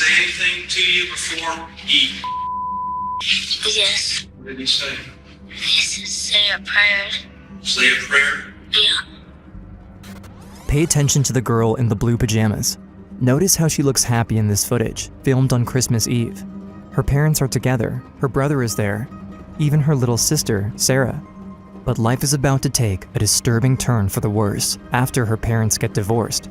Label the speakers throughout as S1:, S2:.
S1: say anything to you before he...
S2: Yes.
S1: What did he say?
S2: He said, say a prayer.
S1: Say a prayer?
S2: Yeah.
S3: Pay attention to the girl in the blue pajamas. Notice how she looks happy in this footage, filmed on Christmas Eve. Her parents are together, her brother is there, even her little sister, Sarah. But life is about to take a disturbing turn for the worse after her parents get divorced.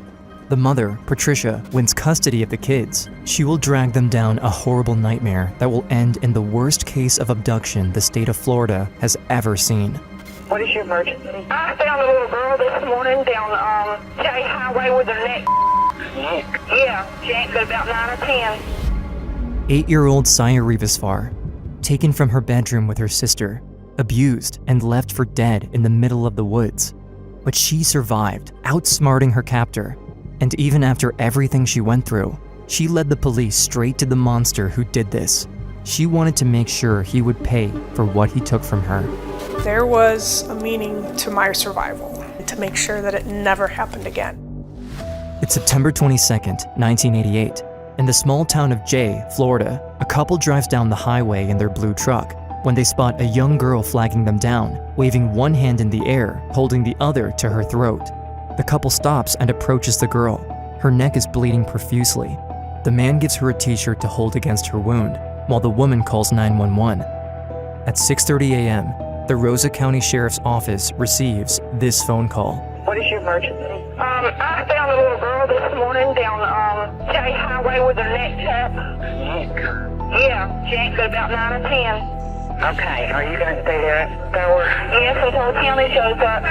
S3: The mother, Patricia, wins custody of the kids. She will drag them down a horrible nightmare that will end in the worst case of abduction the state of Florida has ever seen.
S4: What is your emergency? I found a little girl this morning down J Highway with her neck. Yeah, she ain't but about 9 or 10.
S3: 8-year-old Sayeh Rivazfar, taken from her bedroom with her sister, abused and left for dead in the middle of the woods. But she survived, outsmarting her captor. And even after everything she went through, she led the police straight to the monster who did this. She wanted to make sure he would pay for what he took from her.
S5: There was a meaning to my survival, to make sure that it never happened again.
S3: It's September 22nd, 1988. In the small town of Jay, Florida, a couple drives down the highway in their blue truck when they spot a young girl flagging them down, waving one hand in the air, holding the other to her throat. The couple stops and approaches the girl. Her neck is bleeding profusely. The man gives her a t-shirt to hold against her wound, while the woman calls 911. At 6:30 a.m., the Rosa County Sheriff's Office receives this phone call.
S4: What is your emergency? I found a little girl this morning down J Highway with her neck tap. Yeah, she ain't but about 9 or 10. Okay, are you going to stay there at the door? Yes, until the county shows up.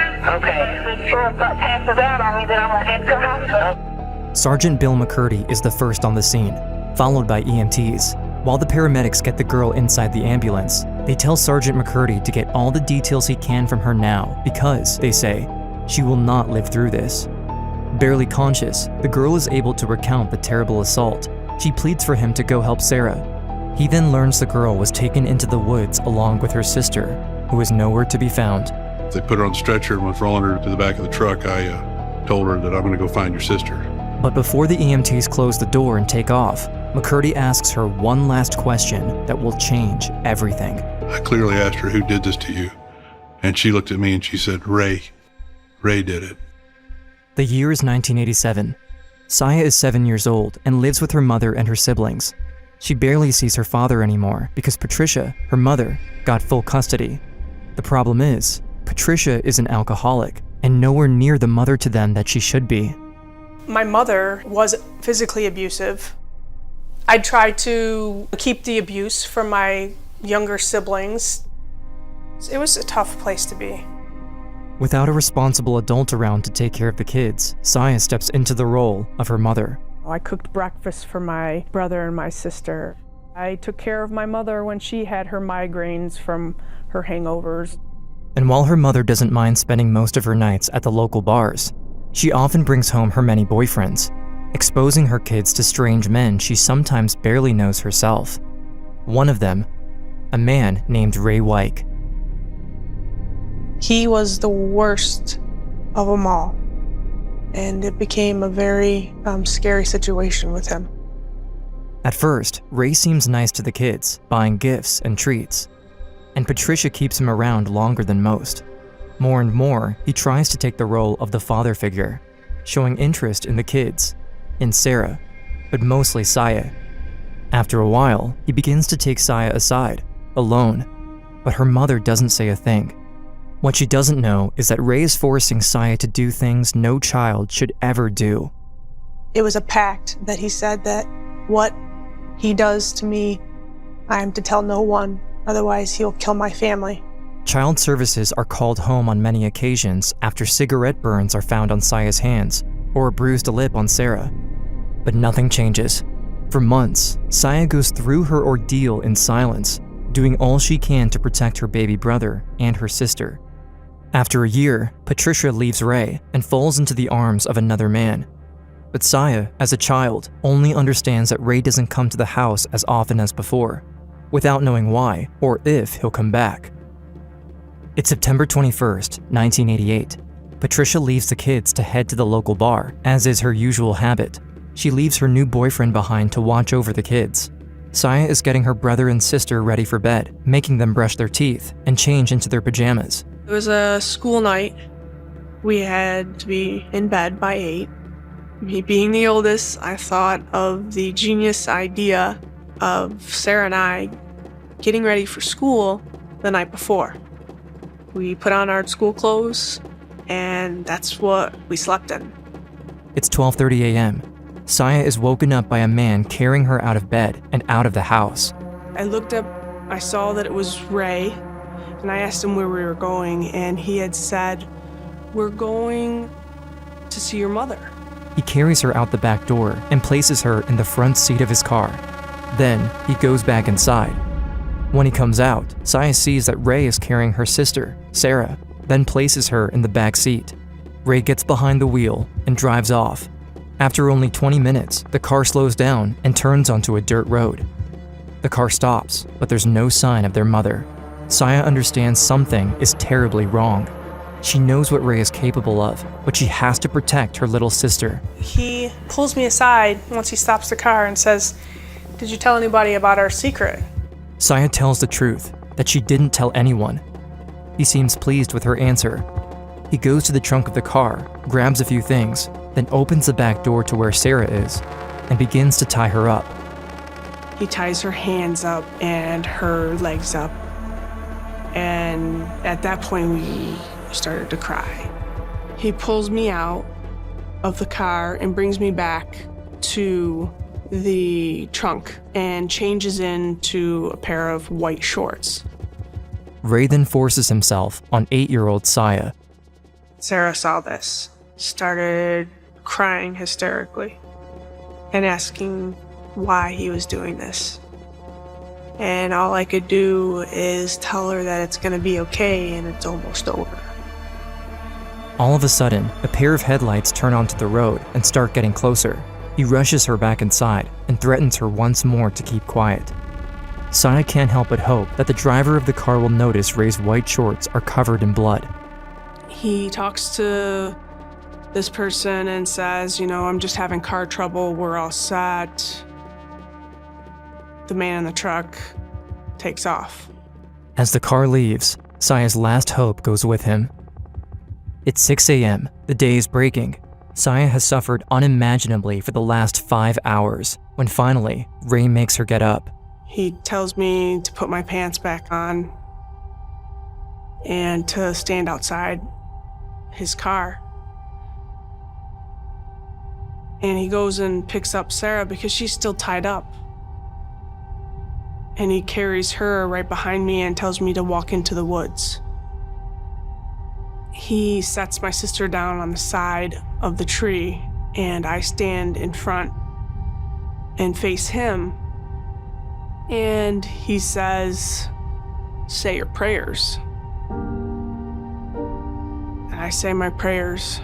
S4: Okay. Sure, if that passes out on me, then I'm going to head to the hospital.
S3: Sergeant Bill McCurdy is the first on the scene, followed by EMTs. While the paramedics get the girl inside the ambulance, they tell Sergeant McCurdy to get all the details he can from her now because, they say, she will not live through this. Barely conscious, the girl is able to recount the terrible assault. She pleads for him to go help Sarah. He then learns the girl was taken into the woods along with her sister, who is nowhere to be found.
S6: They put her on the stretcher and went rolling her to the back of the truck. I told her that I'm going to go find your sister.
S3: But before the EMTs close the door and take off, McCurdy asks her one last question that will change everything.
S6: I clearly asked her who did this to you, and she looked at me and she said, Ray. Ray did it.
S3: The year is 1987. Sayeh is 7 years old and lives with her mother and her siblings. She barely sees her father anymore because Patricia, her mother, got full custody. The problem is, Patricia is an alcoholic and nowhere near the mother to them that she should be.
S5: My mother was physically abusive. I tried to keep the abuse from my younger siblings. It was a tough place to be.
S3: Without a responsible adult around to take care of the kids, Sayeh steps into the role of her mother.
S5: I cooked breakfast for my brother and my sister. I took care of my mother when she had her migraines from her hangovers.
S3: And while her mother doesn't mind spending most of her nights at the local bars, she often brings home her many boyfriends, exposing her kids to strange men she sometimes barely knows herself. One of them, a man named Ray Wyke.
S7: He was the worst of them all, and it became a very scary situation with him.
S3: At first, Ray seems nice to the kids, buying gifts and treats. And Patricia keeps him around longer than most. More and more, he tries to take the role of the father figure, showing interest in the kids, in Sarah, but mostly Sayeh. After a while, he begins to take Sayeh aside, alone, but her mother doesn't say a thing. What she doesn't know is that Ray is forcing Sayeh to do things no child should ever do.
S7: It was a pact that he said that what he does to me, I am to tell no one, otherwise he'll kill my family.
S3: Child services are called home on many occasions after cigarette burns are found on Sayeh's hands or a bruised lip on Sarah. But nothing changes. For months, Sayeh goes through her ordeal in silence, doing all she can to protect her baby brother and her sister. After a year, Patricia leaves Ray and falls into the arms of another man. But Sayeh, as a child, only understands that Ray doesn't come to the house as often as before, without knowing why or if he'll come back. It's September 21st, 1988. Patricia leaves the kids to head to the local bar, as is her usual habit. She leaves her new boyfriend behind to watch over the kids. Sayeh is getting her brother and sister ready for bed, making them brush their teeth and change into their pajamas.
S7: It was a school night. We had to be in bed by 8. Me being the oldest, I thought of the genius idea of Sarah and I getting ready for school the night before. We put on our school clothes, and that's what we slept in.
S3: It's 12:30 a.m. Sayeh is woken up by a man carrying her out of bed and out of the house.
S7: I looked up, I saw that it was Ray, and I asked him where we were going, and he had said, "We're going to see your mother."
S3: He carries her out the back door and places her in the front seat of his car. Then he goes back inside. When he comes out, Sayeh sees that Ray is carrying her sister, Sarah, then places her in the back seat. Ray gets behind the wheel and drives off. After only 20 minutes, the car slows down and turns onto a dirt road. The car stops, but there's no sign of their mother. Sayeh understands something is terribly wrong. She knows what Ray is capable of, but she has to protect her little sister.
S5: He pulls me aside once he stops the car and says, "Did you tell anybody about our secret?"
S3: Sayeh tells the truth, that she didn't tell anyone. He seems pleased with her answer. He goes to the trunk of the car, grabs a few things, then opens the back door to where Sarah is, and begins to tie her up.
S7: He ties her hands up and her legs up. And at that point, we started to cry. He pulls me out of the car and brings me back to the trunk and changes into a pair of white shorts.
S3: Ray then forces himself on 8-year-old Sayeh.
S7: Sarah saw this, started crying hysterically and asking why he was doing this. And all I could do is tell her that it's gonna be okay and it's almost over.
S3: All of a sudden, a pair of headlights turn onto the road and start getting closer. He rushes her back inside and threatens her once more to keep quiet. Sayeh can't help but hope that the driver of the car will notice Ray's white shorts are covered in blood.
S7: He talks to this person and says, "I'm just having car trouble, we're all set." The man in the truck takes off.
S3: As the car leaves, Sayeh's last hope goes with him. It's 6 a.m., the day is breaking. Sayeh has suffered unimaginably for the last 5 hours, when finally, Ray makes her get up.
S7: He tells me to put my pants back on and to stand outside his car. And he goes and picks up Sarah because she's still tied up. And he carries her right behind me and tells me to walk into the woods. He sets my sister down on the side of the tree, and I stand in front and face him. And he says, "Say your prayers." And I say my prayers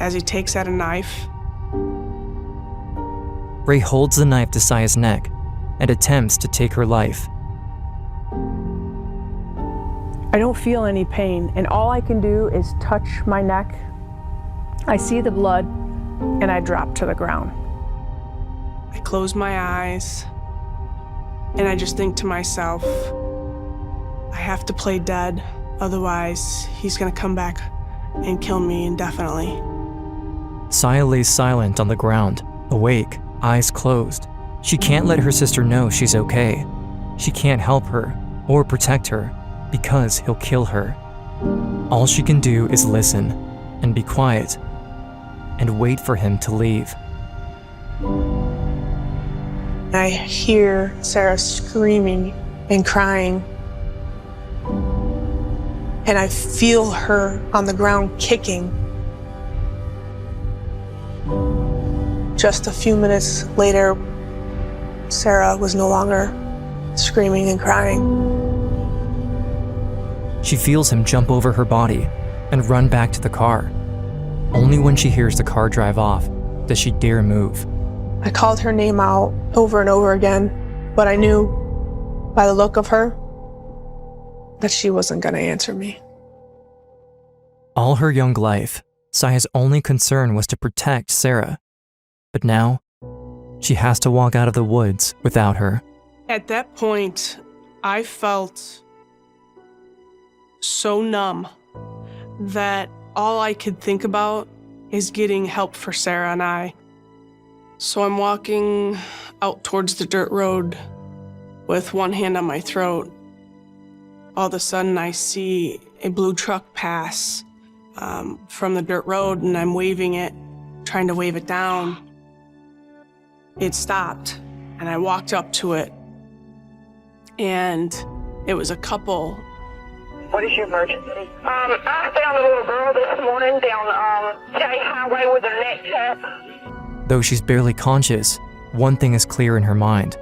S7: as he takes out a knife.
S3: Ray holds the knife to Sayeh's neck and attempts to take her life.
S7: I don't feel any pain, and all I can do is touch my neck. I see the blood, and I drop to the ground. I close my eyes, and I just think to myself, I have to play dead, otherwise he's gonna come back and kill me indefinitely.
S3: Sayeh lays silent on the ground, awake, eyes closed. She can't let her sister know she's okay. She can't help her or protect her because he'll kill her. All she can do is listen and be quiet and wait for him to leave.
S7: I hear Sarah screaming and crying, and I feel her on the ground kicking. Just a few minutes later, Sarah was no longer screaming and crying.
S3: She feels him jump over her body and run back to the car. Only when she hears the car drive off does she dare move.
S7: I called her name out over and over again, but I knew by the look of her that she wasn't going to answer me.
S3: All her young life, Sayeh's only concern was to protect Sarah. But now, she has to walk out of the woods without her.
S5: At that point, I felt so numb that all I could think about is getting help for Sarah and I. So I'm walking out towards the dirt road with one hand on my throat. All of a sudden, I see a blue truck pass from the dirt road, and I'm waving it, trying to wave it down. It stopped, and I walked up to it, and it was a couple.
S4: What is your emergency? I found a little girl this morning down Jay Highway with her neck cut.
S3: Though she's barely conscious, one thing is clear in her mind: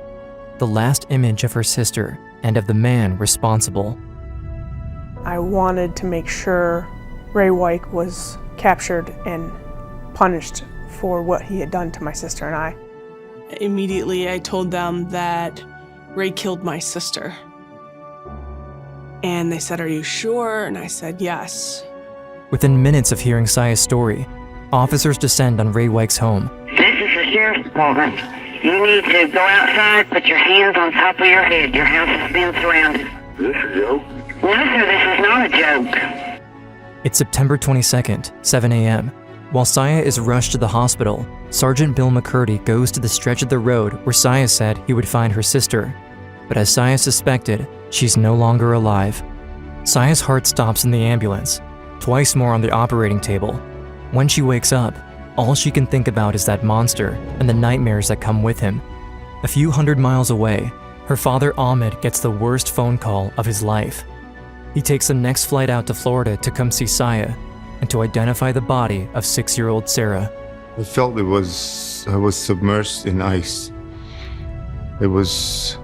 S3: the last image of her sister and of the man responsible.
S7: I wanted to make sure Ray White was captured and punished for what he had done to my sister and I.
S5: Immediately, I told them that Ray killed my sister. And they said, "Are you sure?" And I said, "Yes."
S3: Within minutes of hearing Sayeh's story, officers descend on Ray White's home.
S4: This is the sheriff's department. You need to go outside, put your hands on top of your head. Your house has been surrounded.
S1: This is a joke.
S4: No, sir, this is not a joke.
S3: It's September 22nd, 7 a.m. While Sayeh is rushed to the hospital, Sergeant Bill McCurdy goes to the stretch of the road where Sayeh said he would find her sister. But as Sayeh suspected, she's no longer alive. Sayeh's heart stops in the ambulance, twice more on the operating table. When she wakes up, all she can think about is that monster and the nightmares that come with him. A few hundred miles away, her father Ahmed gets the worst phone call of his life. He takes the next flight out to Florida to come see Sayeh and to identify the body of 6-year-old Sarah.
S8: I felt I was submerged in ice. It was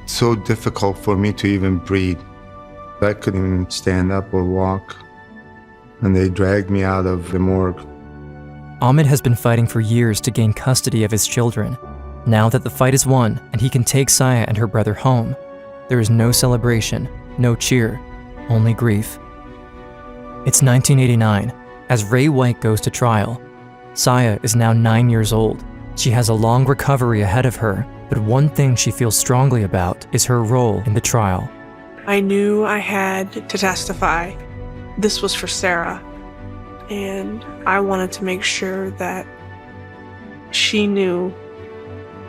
S8: so difficult for me to even breathe. I couldn't even stand up or walk. And they dragged me out of the morgue.
S3: Ahmed has been fighting for years to gain custody of his children. Now that the fight is won and he can take Sayeh and her brother home, there is no celebration, no cheer, only grief. It's 1989. As Ray White goes to trial, Sayeh is now 9 years old. She has a long recovery ahead of her, but one thing she feels strongly about is her role in the trial.
S5: I knew I had to testify. This was for Sarah, and I wanted to make sure that she knew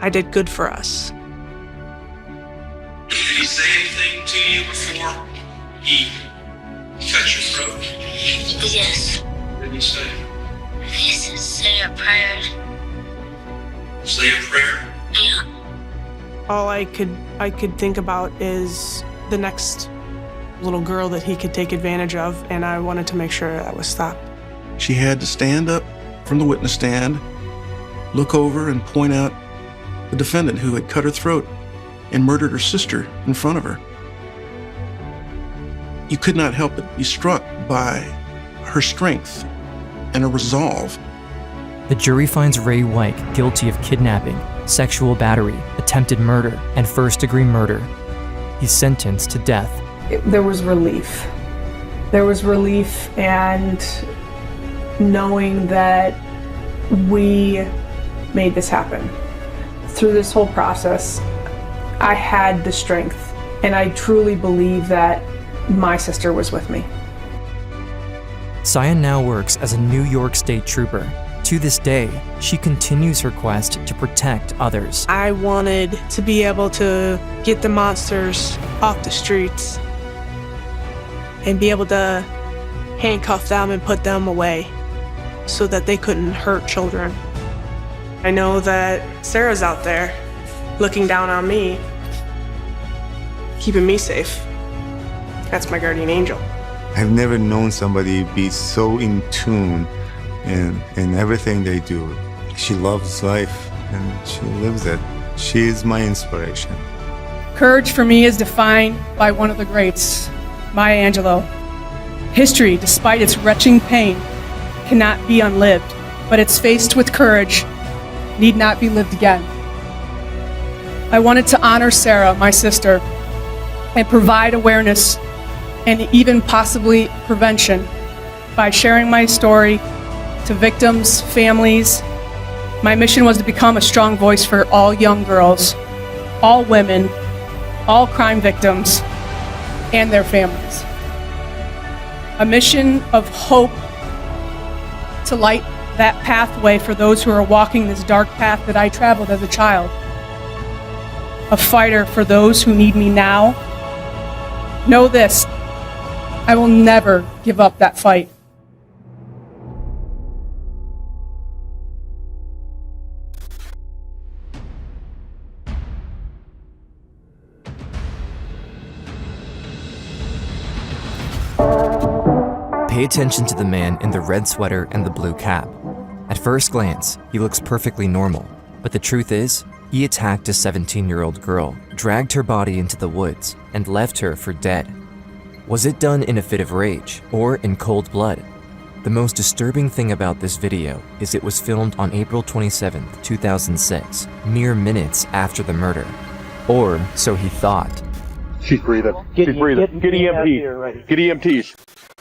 S5: I did good for us.
S1: Did he say anything to you before he cut your throat?
S2: Yes.
S1: What did he say?
S2: He said, say a prayer.
S1: Say a prayer?
S2: Yeah.
S5: All I could think about is the next little girl that he could take advantage of, and I wanted to make sure that was stopped.
S9: She had to stand up from the witness stand, look over and point out the defendant who had cut her throat and murdered her sister in front of her. You could not help but be struck by her strength and her resolve.
S3: The jury finds Ray White guilty of kidnapping, sexual battery, attempted murder, and first-degree murder. He's sentenced to death.
S7: There was relief. There was relief, and knowing that we made this happen. Through this whole process, I had the strength, and I truly believe that my sister was with me.
S3: Sayeh now works as a New York State Trooper. To this day, she continues her quest to protect others.
S5: I wanted to be able to get the monsters off the streets and be able to handcuff them and put them away so that they couldn't hurt children. I know that Sarah's out there looking down on me, keeping me safe. That's my guardian angel.
S8: I've never known somebody be so in tune in everything they do. She loves life and she lives it. She is my inspiration.
S10: Courage for me is defined by one of the greats, Maya Angelou. History, despite its retching pain, cannot be unlived, but it's faced with courage, need not be lived again. I wanted to honor Sarah, my sister, and provide awareness and even possibly prevention by sharing my story to victims, families, My mission was to become a strong voice for all young girls, all women, all crime victims, and their families. A mission of hope to light that pathway for those who are walking this dark path that I traveled as a child. A fighter for those who need me now. Know this, I will never give up that fight.
S3: Pay attention to the man in the red sweater and the blue cap. At first glance, he looks perfectly normal, but the truth is, he attacked a 17-year-old girl, dragged her body into the woods, and left her for dead. Was it done in a fit of rage or in cold blood? The most disturbing thing about this video is it was filmed on April 27, 2006, mere minutes after the murder. Or so he thought.
S11: She's breathing. She's breathing. Get EMTs. Get EMTs.